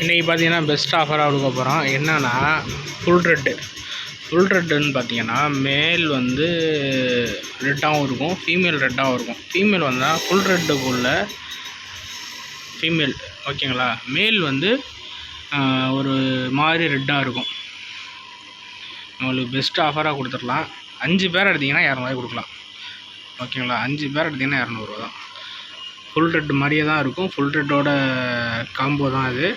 இன்றைக்கி பார்த்தீங்கன்னா பெஸ்ட் ஆஃபராக கொடுக்க போகிறோம். என்னென்னா ஃபுல் ரெட்டுன்னு பார்த்தீங்கன்னா மேல் வந்து ரெட்டாகவும் இருக்கும், ஃபீமேல் ரெட்டாகவும் இருக்கும். ஃபீமேல் வந்தால் ஃபுல் ரெட்டுக்குள்ள ஃபீமேல் ஓகேங்களா. மேல் வந்து ஒரு மாதிரி ரெட்டாக இருக்கும். உங்களுக்கு பெஸ்ட் ஆஃபராக கொடுத்துடலாம். 5 பேர் எடுத்திங்கன்னா 200 கொடுக்கலாம் ஓகேங்களா. 5 பேர் எடுத்திங்கன்னா 200 தான். ஃபுல் ரெட் மாதிரியே தான் இருக்கும். ஃபுல் ரெட்டோட காம்போ தான் அது.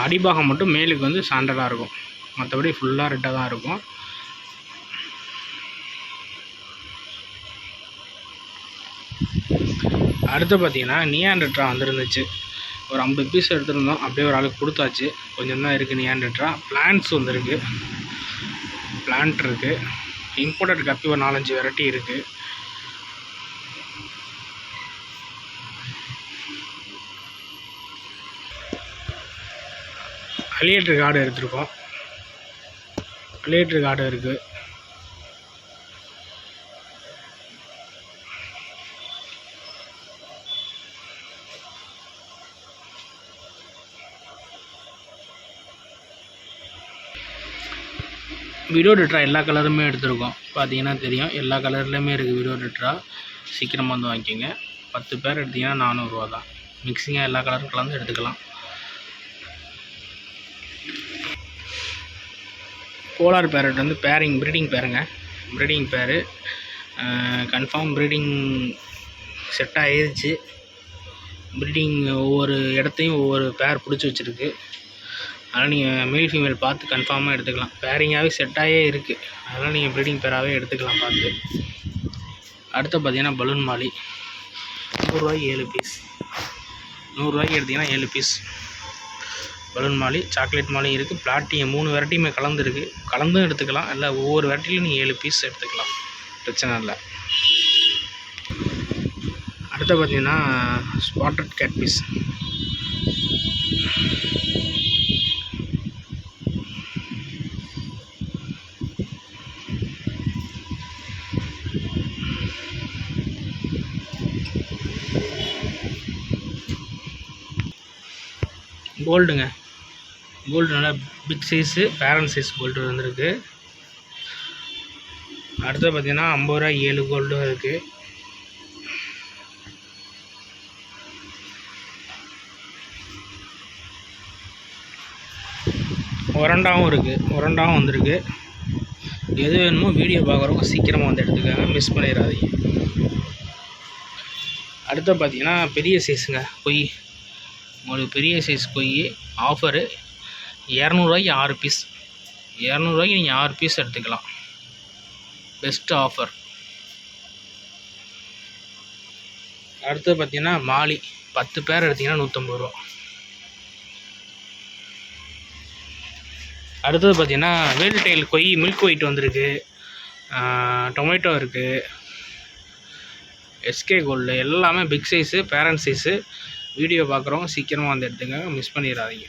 அடிபாகம் மட்டும் மேலுக்கு வந்து சாண்டலாக இருக்கும், மற்றபடி ஃபுல்லாக ரெட்டாக தான் இருக்கும். அடுத்து பார்த்தீங்கன்னா நியாண்டெட்ரா வந்துருந்துச்சு. ஒரு 50 பீஸ் எடுத்துருந்தோம், அப்படியே ஒரு ஆளுக்கு கொடுத்தாச்சு. கொஞ்சம் தான் இருக்குது நியாண்டெட்ரா. பிளான்ட்ஸ் வந்துருக்கு, பிளான்ட் இருக்குது. இம்போர்ட்டட் கப்பி ஒரு 4-5 வெரைட்டி இருக்குது. அலியேட்டர் கார்டு எடுத்திருக்கோம். அலியேட்டர் கார்டு இருக்குது. விடோடெட்ரா எல்லா கலருமே எடுத்திருக்கோம். பார்த்தீங்கன்னா தெரியும், எல்லா கலர்லேயுமே இருக்குது விடோடெட்ரா. சீக்கிரமாக வந்து வாங்கிக்கோங்க. 10 பேர் எடுத்திங்கன்னா 400 ரூபா தான். மிக்சிங்காக எல்லா கலரும் கலந்து எடுத்துக்கலாம். போலார் பேரட் வந்து ப்ரீடிங் பேருங்க. ப்ரீடிங் பேரு கன்ஃபார்ம் ப்ரீடிங் செட் ஆகிருச்சு. ப்ரீடிங் ஒவ்வொரு இடத்தையும் ஒவ்வொரு பேர் பிடிச்சி வச்சுருக்கு. அதனால் நீங்கள் மேல் ஃபீமேல் பார்த்து கன்ஃபார்மாக எடுத்துக்கலாம். பேரிங்காகவே செட்டாகவே இருக்குது, அதனால் நீங்கள் ப்ரீடிங் பேராகவே எடுத்துக்கலாம் பார்த்து. அடுத்து பார்த்தீங்கன்னா பலூன் மாலி 100 ரூபாய்க்கு 7 பீஸ். 100 ரூபாய்க்கு எடுத்திங்கன்னா 7 பீஸ் பலூன் மாலி. சாக்லேட் மாலியும் இருக்குது, பிளாட்டியம் 3 வெரைட்டியுமே கலந்துருக்கு. கலந்தும் எடுத்துக்கலாம், இல்லை ஒவ்வொரு வெரைட்டிலையும் நீங்கள் 7 பீஸ் எடுத்துக்கலாம், பிரச்சனை இல்லை. அடுத்து பார்த்தீங்கன்னா ஸ்பாட்டட் கேட் பீஸ். கோல்டுங்க, கோல்டு நல்லா big size, parent size gold வந்துருக்கு. அடுத்து பார்த்தீங்கன்னா 50 ரூபாய் 7 கோல்டும் இருக்குது. ஒரண்டாவும் இருக்குது, ஒரண்டாவும் வந்திருக்கு. எது வேணுமோ வீடியோ பார்க்குறவங்க சீக்கிரமாக வந்து எடுத்துக்கோங்க, மிஸ் பண்ணிடாதீங்க. அடுத்து பார்த்தீங்கன்னா பெரிய சைஸுங்க கொய். உங்களுக்கு பெரிய சைஸ் கொய் ஆஃபரு 200 ரூபாய்க்கு 6 பீஸ். 200 ரூபாய்க்கு நீங்கள் 6 பீஸ் எடுத்துக்கலாம், பெஸ்ட்டு ஆஃபர். அடுத்து பார்த்தீங்கன்னா மாலி 10 பேர் எடுத்திங்கன்னா 150 ரூபா. அடுத்தது பார்த்தீங்கன்னா veil tail koi milk white வந்திருக்கு. டொமேட்டோ இருக்குது, எஸ்கே கோல்டு எல்லாமே big size, parent size. Video பார்க்குறவங்க சீக்கிரமாக வந்து எடுத்துக்கங்க, மிஸ் பண்ணிடாதீங்க.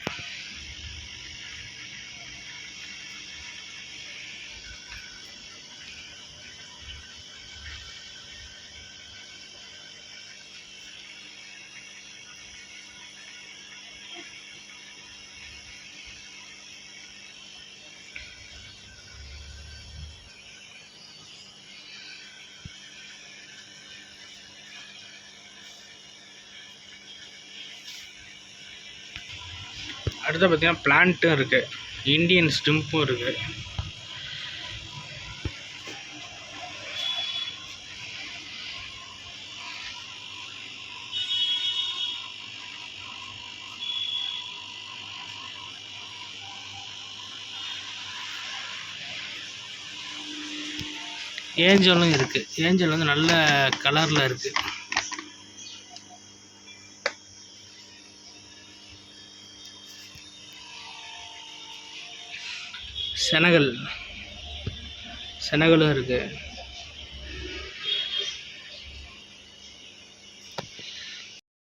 அடுத்து பார்த்தீங்கன்னா பிளான்ட்டும் இருக்குது, இண்டியன் ஸ்டிம்பும் இருக்குது. ஏஞ்சலும் இருக்குது. ஏஞ்சல் வந்து நல்ல கலரில் இருக்குது. செனகலும் இருக்குது.